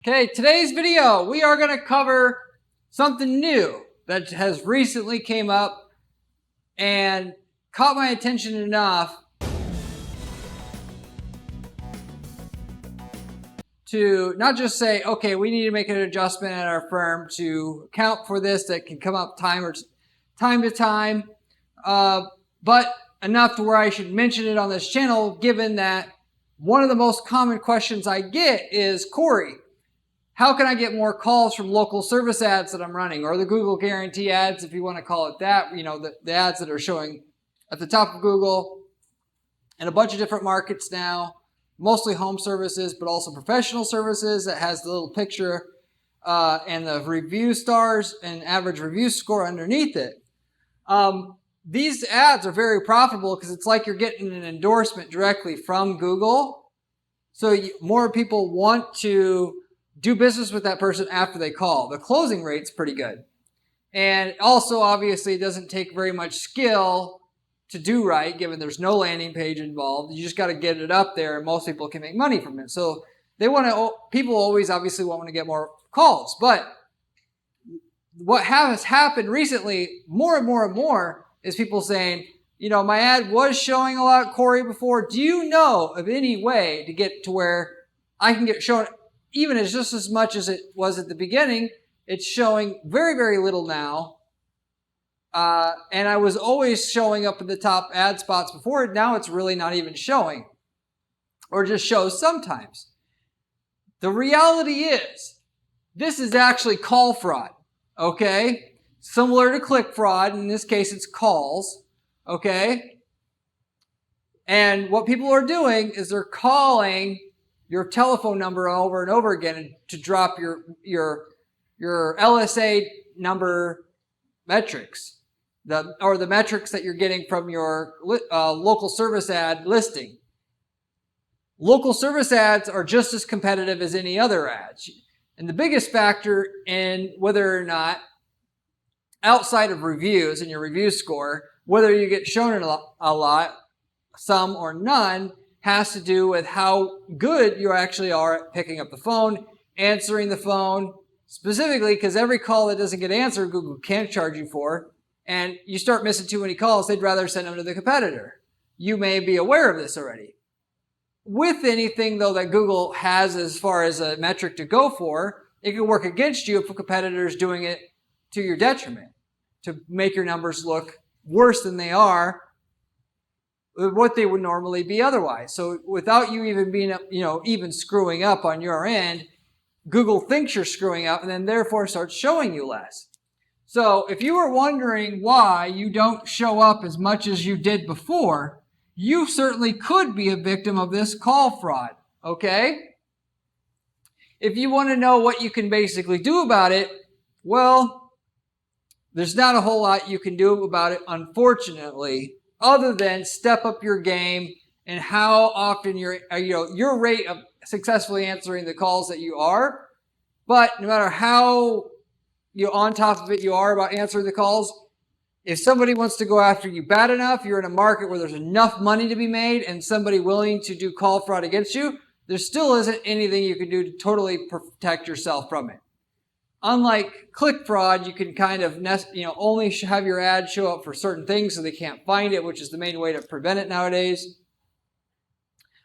Okay, today's video, we are going to cover something new that has recently came up and caught my attention enough to not just say, okay, we need to make an adjustment at our firm to account for this that can come up time to time, but enough to where I should mention it on this channel, given that one of the most common questions I get is, Corey, how can I get more calls from local service ads that I'm running, or the Google guarantee ads, if you want to call it that, you know, the ads that are showing at the top of Google in a bunch of different markets now, mostly home services, but also professional services that has the little picture and the review stars and average review score underneath it. These ads are very profitable because it's like you're getting an endorsement directly from Google. So more people want to do business with that person after they call. The closing rate's pretty good. And also, obviously, it doesn't take very much skill to do right, given there's no landing page involved. You just got to get it up there, and most people can make money from it. So people always obviously want to get more calls. But what has happened recently, more and more and more, is people saying, you know, my ad was showing a lot, Corey, before. Do you know of any way to get to where I can get shown even as just as much as it was at the beginning? It's showing very, very little now. And I was always showing up in the top ad spots before. Now it's really not even showing, or just shows sometimes. The reality is, this is actually call fraud, okay? Similar to click fraud. In this case, it's calls, okay? And what people are doing is they're calling your telephone number over and over again to drop your LSA number metrics, the metrics that you're getting from your local service ad listing. Local service ads are just as competitive as any other ads. And the biggest factor in whether or not, outside of reviews and your review score, whether you get shown a lot, some or none, has to do with how good you actually are at picking up the phone, answering the phone, specifically because every call that doesn't get answered, Google can't charge you for, and you start missing too many calls, they'd rather send them to the competitor. You may be aware of this already. With anything, though, that Google has as far as a metric to go for, it can work against you if a competitor is doing it to your detriment, to make your numbers look worse than they are, what they would normally be otherwise. So without you even being, even screwing up on your end, Google thinks you're screwing up and then therefore starts showing you less. So if you were wondering why you don't show up as much as you did before, you certainly could be a victim of this call fraud, okay? If you want to know what you can basically do about it, well, there's not a whole lot you can do about it, unfortunately, other than step up your game and how often your rate of successfully answering the calls that you are. But no matter how on top of it you are about answering the calls, if somebody wants to go after you bad enough, you're in a market where there's enough money to be made and somebody willing to do call fraud against you, there still isn't anything you can do to totally protect yourself from it. Unlike click fraud, you can kind of only have your ad show up for certain things so they can't find it, which is the main way to prevent it nowadays.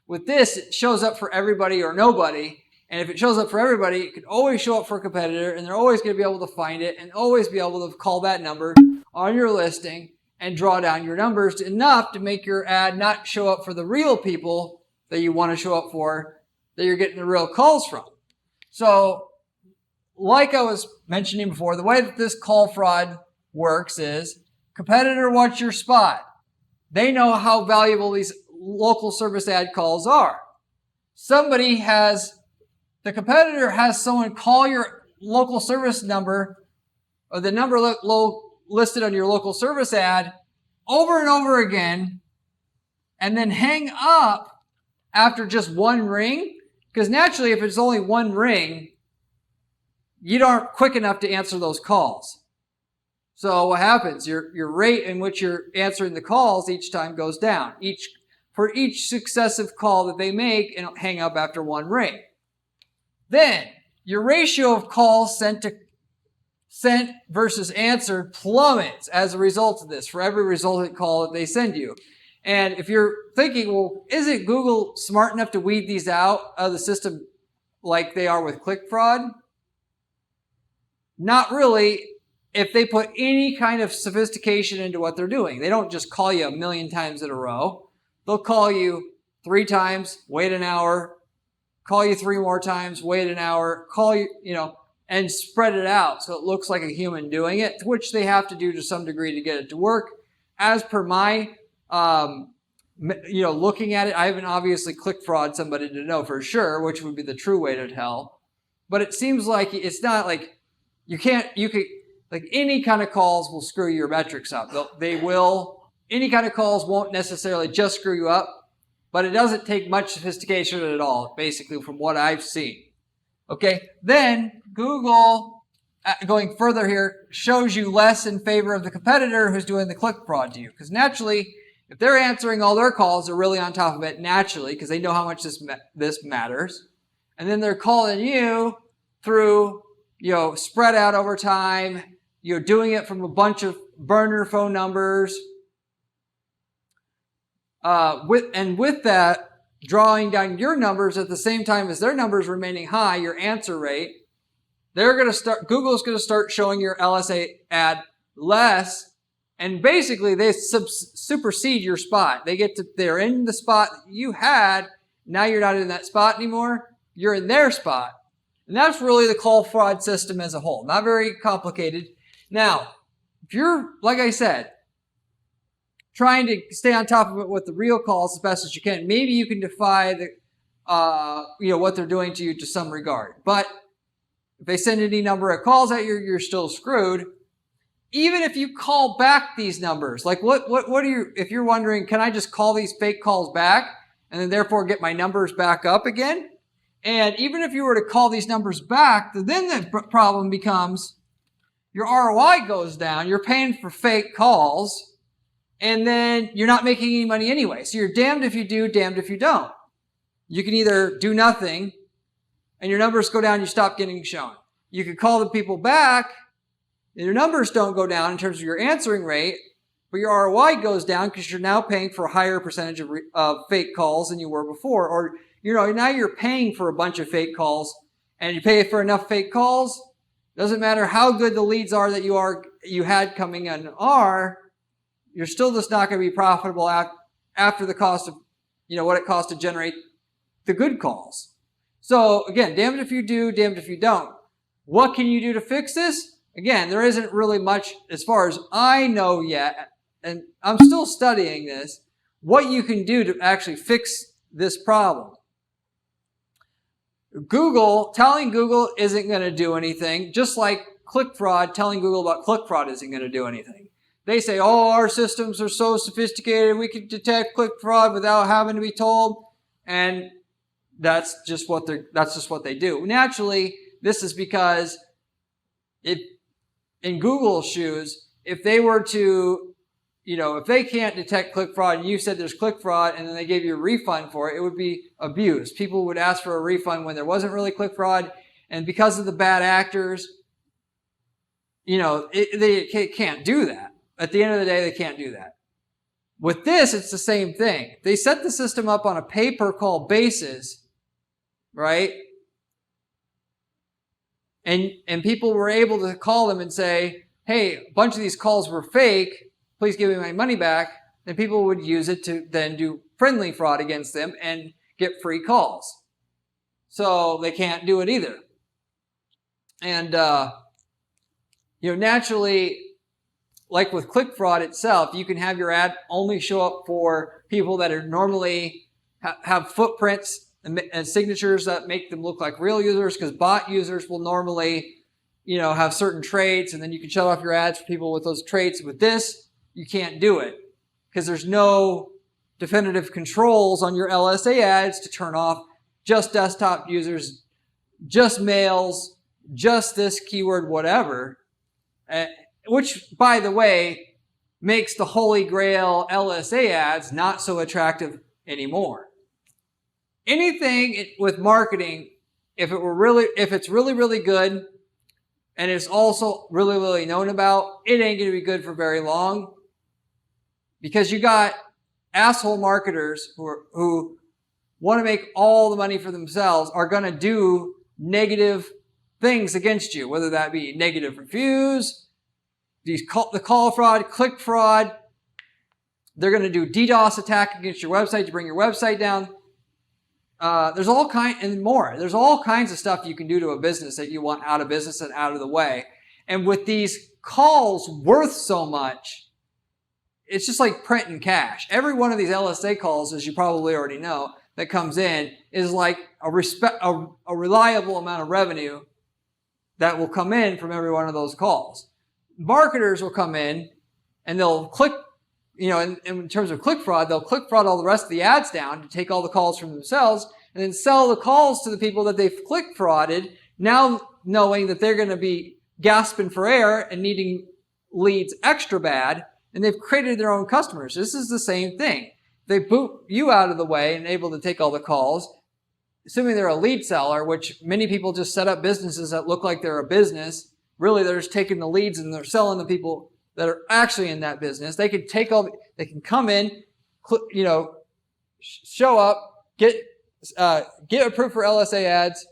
With this, it shows up for everybody or nobody, and if it shows up for everybody, it can always show up for a competitor, and they're always going to be able to find it and always be able to call that number on your listing and draw down your numbers enough to make your ad not show up for the real people that you want to show up for, that you're getting the real calls from. So, like I was mentioning before, the way that this call fraud works is competitor wants your spot. They know how valuable these local service ad calls are. The competitor has someone call your local service number, or the number listed on your local service ad, over and over again, and then hang up after just one ring. Because naturally, if it's only one ring, you aren't quick enough to answer those calls. So what happens? Your rate in which you're answering the calls each time goes down. For each successive call that they make and hang up after one ring. Then, your ratio of calls sent versus answered plummets as a result of this for every resultant call that they send you. And if you're thinking, well, isn't Google smart enough to weed these out of the system like they are with click fraud? Not really, if they put any kind of sophistication into what they're doing. They don't just call you 1,000,000 times in a row. They'll call you 3 times, wait an hour, call you 3 more times, wait an hour, call you, and spread it out so it looks like a human doing it, which they have to do to some degree to get it to work. As per my, looking at it, I haven't obviously click fraud somebody to know for sure, which would be the true way to tell. But it seems like it's not like any kind of calls will screw your metrics up. Any kind of calls won't necessarily just screw you up, but it doesn't take much sophistication at all, basically, from what I've seen. Okay, then Google, going further here, shows you less in favor of the competitor who's doing the click fraud to you. Because naturally, if they're answering all their calls, they're really on top of it naturally because they know how much this matters. And then they're calling you through, spread out over time. You're doing it from a bunch of burner phone numbers. With that, drawing down your numbers at the same time as their numbers remaining high, your answer rate, Google's going to start showing your LSA ad less, and basically they supersede your spot. They're in the spot you had, now you're not in that spot anymore, you're in their spot. And that's really the call fraud system as a whole. Not very complicated. Now, if you're, like I said, trying to stay on top of it with the real calls as best as you can, maybe you can defy what they're doing to you to some regard. But if they send any number of calls at you, you're still screwed. Even if you call back these numbers, like if you're wondering, can I just call these fake calls back and then therefore get my numbers back up again? And even if you were to call these numbers back, then the problem becomes your ROI goes down. You're paying for fake calls. And then you're not making any money anyway. So you're damned if you do, damned if you don't. You can either do nothing and your numbers go down, you stop getting shown. You could call the people back and your numbers don't go down in terms of your answering rate, but your ROI goes down because you're now paying for a higher percentage of fake calls than you were before. Or, now you're paying for a bunch of fake calls and you pay for enough fake calls. Doesn't matter how good the leads are that you had coming in are, you're still just not going to be profitable after the cost of, what it costs to generate the good calls. So again, damned if you do, damned if you don't. What can you do to fix this? Again, there isn't really much as far as I know yet, and I'm still studying this, what you can do to actually fix this problem. Telling Google isn't going to do anything, just like click fraud, telling Google about click fraud isn't going to do anything. They say, our systems are so sophisticated, we can detect click fraud without having to be told. And that's just what they do. Naturally, this is because in Google's shoes, if they were to, if they can't detect click fraud and you said there's click fraud and then they gave you a refund for it, it would be abuse. People would ask for a refund when there wasn't really click fraud. And because of the bad actors, they can't do that. At the end of the day, they can't do that. With this, it's the same thing. They set the system up on a pay-per-call basis, right? And people were able to call them and say, hey, a bunch of these calls were fake. Please give me my money back. Then people would use it to then do friendly fraud against them and get free calls. So they can't do it either. And, naturally, like with click fraud itself, you can have your ad only show up for people that are normally have footprints and signatures that make them look like real users, because bot users will normally, have certain traits, and then you can shut off your ads for people with those traits. With this, you can't do it because there's no definitive controls on your LSA ads to turn off just desktop users, just males, just this keyword, whatever. Which, by the way, makes the holy grail LSA ads not so attractive anymore. Anything with marketing if it's really good, and it's also really known about, it ain't going to be good for very long, because you got asshole marketers who want to make all the money for themselves, are going to do negative things against you, whether that be negative reviews, the call fraud, click fraud. They're going to do DDoS attack against your website to bring your website down. There's all kinds of stuff you can do to a business that you want out of business and out of the way. And with these calls worth so much, it's just like printing cash. Every one of these LSA calls, as you probably already know, that comes in is like a reliable amount of revenue that will come in from every one of those calls. Marketers will come in and they'll click, in terms of click fraud, they'll click fraud all the rest of the ads down to take all the calls from themselves and then sell the calls to the people that they've click frauded, now knowing that they're going to be gasping for air and needing leads extra bad, and they've created their own customers. This is the same thing. They boot you out of the way and able to take all the calls, assuming they're a lead seller, which many people just set up businesses that look like they're a business. Really, they're just taking the leads and they're selling the people that are actually in that business. They can come in, show up, get approved for LSA ads,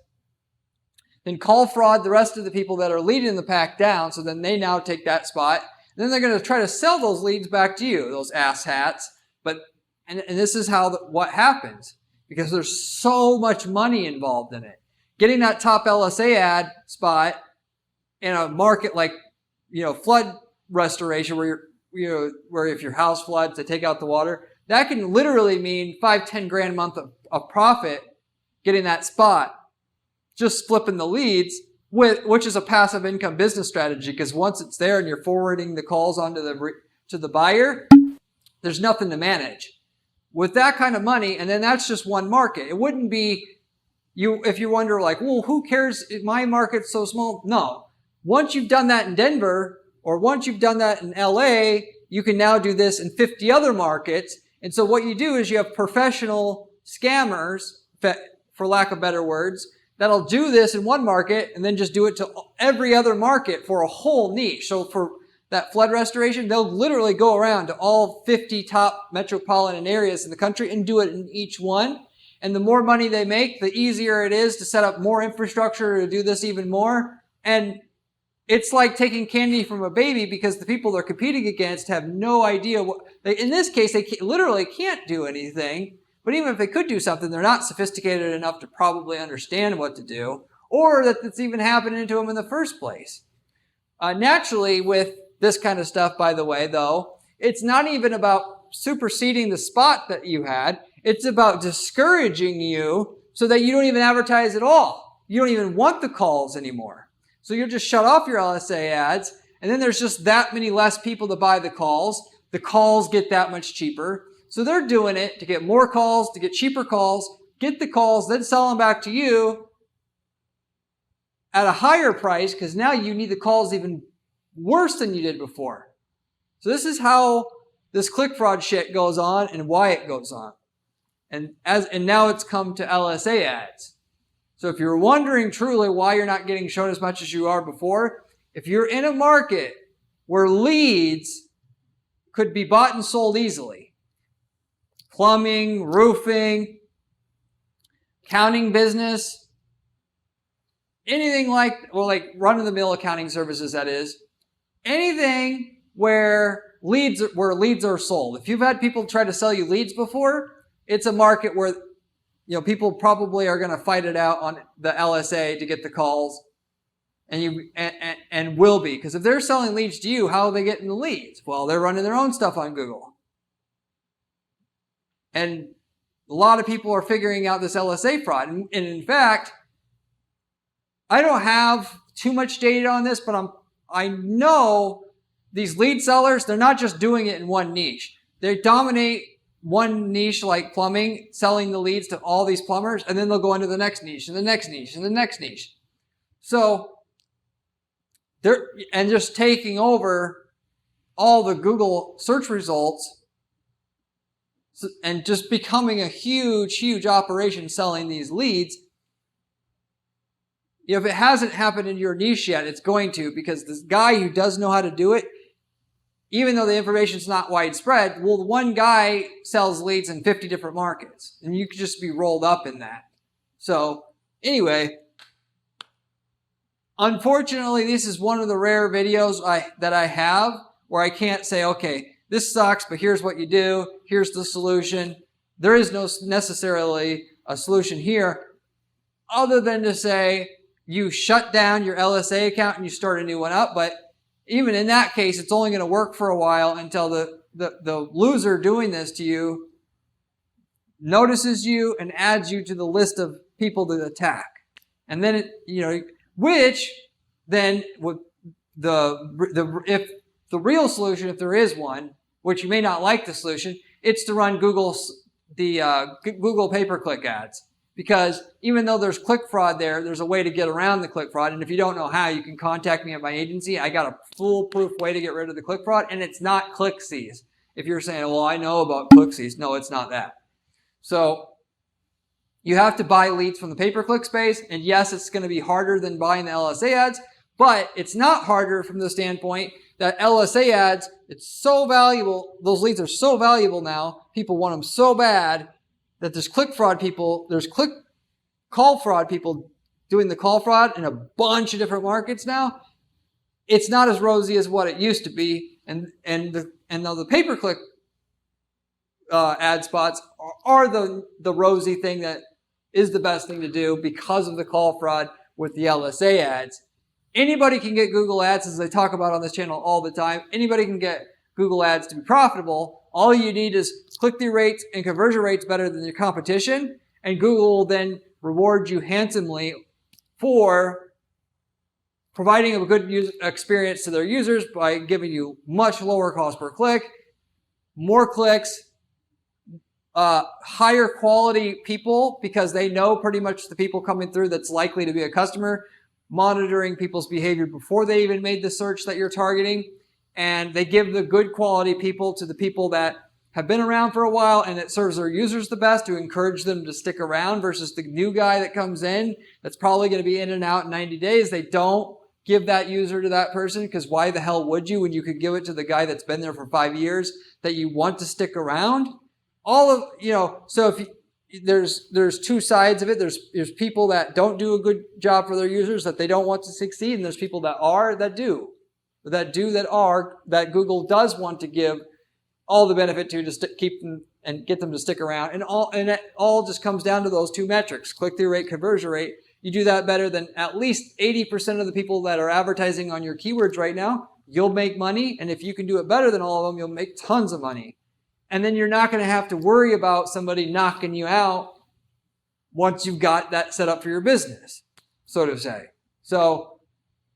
then call fraud the rest of the people that are leading the pack down, so then they now take that spot. And then they're going to try to sell those leads back to you, those ass hats. And this is what happens, because there's so much money involved in it. Getting that top LSA ad spot in a market like, flood restoration, where if your house floods, they take out the water, that can literally mean $5-10 grand a month of profit getting that spot, just flipping the leads, which is a passive income business strategy, because once it's there and you're forwarding the calls onto to the buyer, there's nothing to manage. With that kind of money, and then that's just one market. It wouldn't be if you wonder like, well, who cares if my market's so small? No. Once you've done that in Denver, or once you've done that in LA, you can now do this in 50 other markets. And so what you do is you have professional scammers, for lack of better words, that'll do this in one market and then just do it to every other market for a whole niche. So for that flood restoration, they'll literally go around to all 50 top metropolitan areas in the country and do it in each one. And the more money they make, the easier it is to set up more infrastructure to do this even more. And it's like taking candy from a baby, because the people they're competing against have no idea in this case, they literally can't do anything. But even if they could do something, they're not sophisticated enough to probably understand what to do, or that it's even happening to them in the first place. Naturally, with this kind of stuff, by the way, though, it's not even about superseding the spot that you had. It's about discouraging you so that you don't even advertise at all. You don't even want the calls anymore. So you'll just shut off your LSA ads, and then there's just that many less people to buy the calls. The calls get that much cheaper. So they're doing it to get more calls, to get cheaper calls, get the calls, then sell them back to you at a higher price, because now you need the calls even worse than you did before. So this is how this click fraud shit goes on and why it goes on. And now it's come to LSA ads. So if you're wondering truly why you're not getting shown as much as you are before, if you're in a market where leads could be bought and sold easily, plumbing, roofing, accounting business, anything like run-of-the-mill accounting services, that is, anything where leads are sold. If you've had people try to sell you leads before, it's a market where people probably are going to fight it out on the LSA to get the calls, and will be, because if they're selling leads to you, how are they getting the leads? Well, they're running their own stuff on Google. And a lot of people are figuring out this LSA fraud. And in fact, I don't have too much data on this, but I know these lead sellers, they're not just doing it in one niche. They dominate one niche like plumbing, selling the leads to all these plumbers, and then they'll go into the next niche, and the next niche, and the next niche. So they're just taking over all the Google search results and just becoming a huge, huge operation selling these leads. if it hasn't happened in your niche yet, it's going to, because this guy who does know how to do it, even though the information is not widespread, well, one guy sells leads in 50 different markets, and you could just be rolled up in that. So anyway, unfortunately, this is one of the rare videos that I have where I can't say, okay, this sucks, but here's what you do. Here's the solution. There is no necessarily a solution here other than to say you shut down your LSA account and you start a new one up. But even in that case, it's only going to work for a while until the loser doing this to you notices you and adds you to the list of people to attack. And then, which then would if the real solution, if there is one, which you may not like the solution, it's to run Google pay-per-click ads. Because even though there's click fraud there's a way to get around the click fraud. And if you don't know how, you can contact me at my agency. I got a foolproof way to get rid of the click fraud, and it's not ClickSees. If you're saying, well, I know about ClickSees. No, it's not that. So you have to buy leads from the pay-per-click space. And yes, it's going to be harder than buying the LSA ads, but it's not harder from the standpoint that LSA ads, it's so valuable. Those leads are so valuable now. People want them so bad that there's click fraud people, there's call fraud people doing the call fraud in a bunch of different markets now. It's not as rosy as what it used to be. And now the pay-per-click ad spots are the rosy thing that is the best thing to do because of the call fraud with the LSA ads. Anybody can get Google ads, as I talk about on this channel all the time. Anybody can get Google ads to be profitable. All you need is click-through rates and conversion rates better than your competition, and Google will then reward you handsomely for providing a good user experience to their users by giving you much lower cost per click, more clicks, higher quality people, because they know pretty much the people coming through that's likely to be a customer, monitoring people's behavior before they even made the search that you're targeting. And they give the good quality people to the people that have been around for a while, and it serves their users the best to encourage them to stick around versus the new guy that comes in that's probably going to be in and out in 90 days. They don't give that user to that person, because why the hell would you when you could give it to the guy that's been there for 5 years that you want to stick around? So if there's two sides of it. There's people that don't do a good job for their users that they don't want to succeed, and there's people that do. That Google does want to give all the benefit to keep them and get them to stick around. And it all just comes down to those two metrics, click-through rate, conversion rate. You do that better than at least 80% of the people that are advertising on your keywords right now, you'll make money. And if you can do it better than all of them, you'll make tons of money. And then you're not going to have to worry about somebody knocking you out once you've got that set up for your business, so to say. So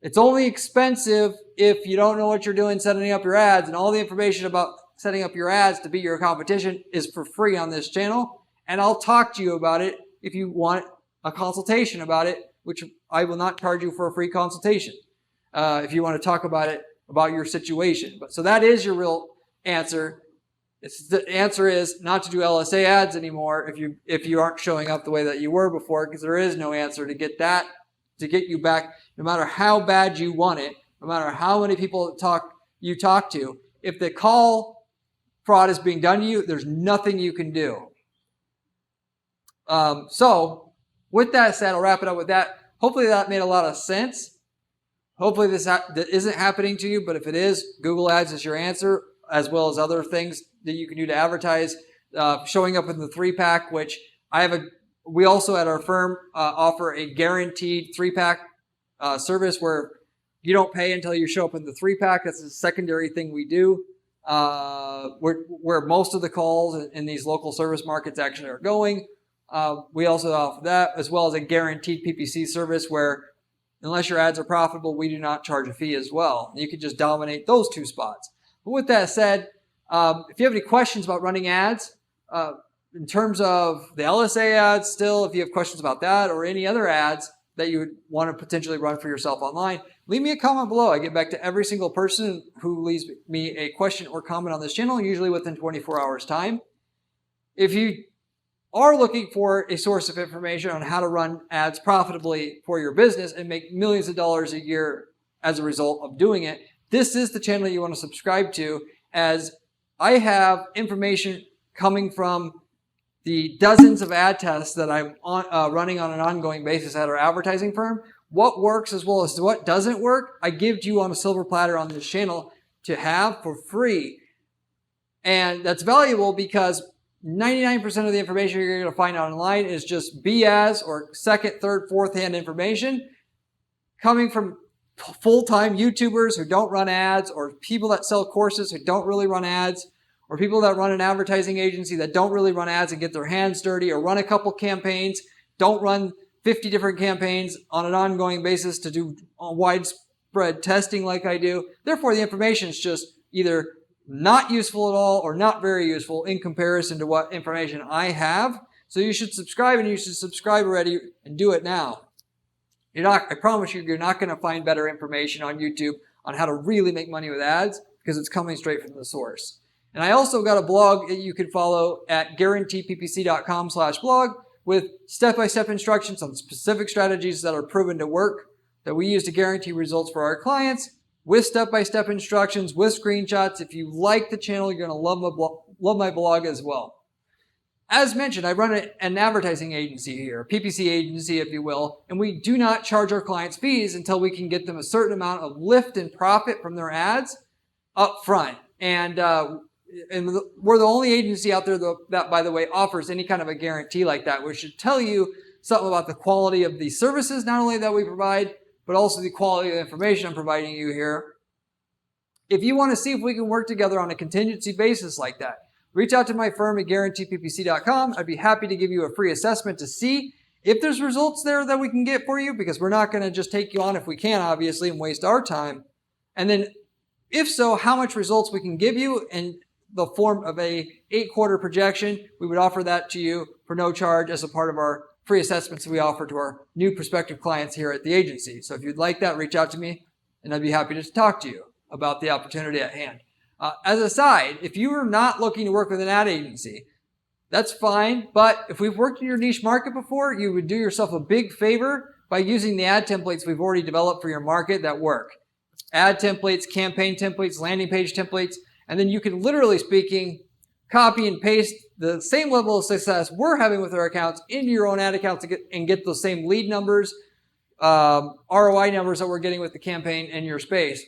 it's only expensive if you don't know what you're doing setting up your ads, and all the information about setting up your ads to beat your competition is for free on this channel. And I'll talk to you about it if you want a consultation about it, which I will not charge you for a free consultation if you want to talk about it, about your situation. So that is your real answer. The answer is not to do LSA ads anymore if you aren't showing up the way that you were before, because there is no answer to get you back, no matter how bad you want it, no matter how many people you talk to. If the call fraud is being done to you, there's nothing you can do. So with that said, I'll wrap it up with that. Hopefully that made a lot of sense. Hopefully this isn't happening to you, but if it is, Google Ads is your answer, as well as other things that you can do to advertise. Showing up in the 3-pack, which we also at our firm offer a guaranteed 3-pack service where you don't pay until you show up in the 3-pack. That's a secondary thing we do, where most of the calls in these local service markets actually are going. We also offer that, as well as a guaranteed PPC service where, unless your ads are profitable, we do not charge a fee as well. You can just dominate those two spots. But with that said, if you have any questions about running ads, in terms of the LSA ads still, if you have questions about that or any other ads that you would want to potentially run for yourself online, leave me a comment below. I get back to every single person who leaves me a question or comment on this channel, usually within 24 hours time. If you are looking for a source of information on how to run ads profitably for your business and make millions of dollars a year as a result of doing it, this is the channel you want to subscribe to, as I have information coming from the dozens of ad tests that I'm running on an ongoing basis at our advertising firm. What works as well as what doesn't work, I give to you on a silver platter on this channel to have for free. And that's valuable because 99% of the information you're going to find online is just BS or second, third, fourth hand information coming from full-time YouTubers who don't run ads, or people that sell courses who don't really run ads, or people that run an advertising agency that don't really run ads and get their hands dirty, or run a couple campaigns, don't run 50 different campaigns on an ongoing basis to do widespread testing like I do. Therefore, the information is just either not useful at all or not very useful in comparison to what information I have. So you should subscribe, and you should subscribe already and do it now. I promise you, you're not going to find better information on YouTube on how to really make money with ads, because it's coming straight from the source. And I also got a blog that you can follow at guaranteeppc.com/blog with step-by-step instructions on specific strategies that are proven to work that we use to guarantee results for our clients, with step-by-step instructions, with screenshots. If you like the channel, you're going to love my blog as well. As mentioned, I run an advertising agency here, a PPC agency, if you will, and we do not charge our clients fees until we can get them a certain amount of lift and profit from their ads up front. And we're the only agency out there that, by the way, offers any kind of a guarantee like that, which should tell you something about the quality of the services, not only that we provide, but also the quality of the information I'm providing you here. If you want to see if we can work together on a contingency basis like that, reach out to my firm at guaranteeppc.com. I'd be happy to give you a free assessment to see if there's results there that we can get for you, because we're not going to just take you on if we can, obviously, and waste our time. And then, if so, how much results we can give you in the form of a 8-quarter projection. We would offer that to you for no charge as a part of our free assessments that we offer to our new prospective clients here at the agency. So if you'd like that, reach out to me, and I'd be happy to talk to you about the opportunity at hand. As a side, if you are not looking to work with an ad agency, that's fine. But if we've worked in your niche market before, you would do yourself a big favor by using the ad templates we've already developed for your market that work. Ad templates, campaign templates, landing page templates, and then you can, literally speaking, copy and paste the same level of success we're having with our accounts into your own ad accounts and get those same lead numbers, ROI numbers that we're getting with the campaign in your space.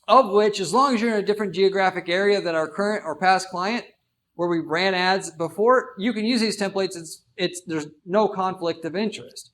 Of which, as long as you're in a different geographic area than our current or past client, where we ran ads before, you can use these templates. There's no conflict of interest.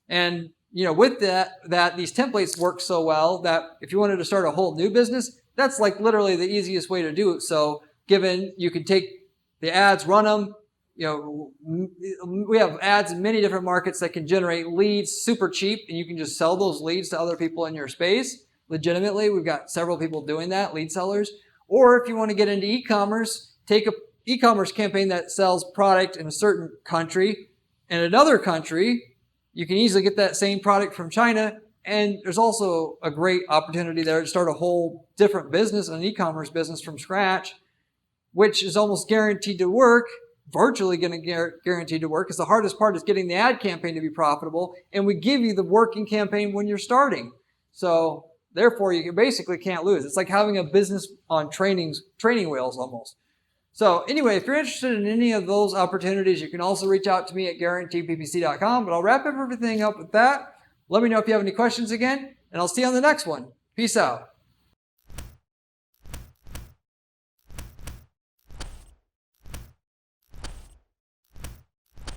And with that these templates work so well that if you wanted to start a whole new business, that's like literally the easiest way to do it. So given you can take the ads, run them, we have ads in many different markets that can generate leads super cheap, and you can just sell those leads to other people in your space. Legitimately, we've got several people doing that, lead sellers. Or if you want to get into e-commerce, take an e-commerce campaign that sells product in a certain country. In another country, you can easily get that same product from China. And there's also a great opportunity there to start a whole different business, an e-commerce business from scratch, which is almost guaranteed to work, virtually going to guaranteed to work, because the hardest part is getting the ad campaign to be profitable. And we give you the working campaign when you're starting. So therefore, you basically can't lose. It's like having a business on training wheels almost. So anyway, if you're interested in any of those opportunities, you can also reach out to me at guaranteeppc.com. But I'll wrap everything up with that. Let me know if you have any questions again, and I'll see you on the next one. Peace out.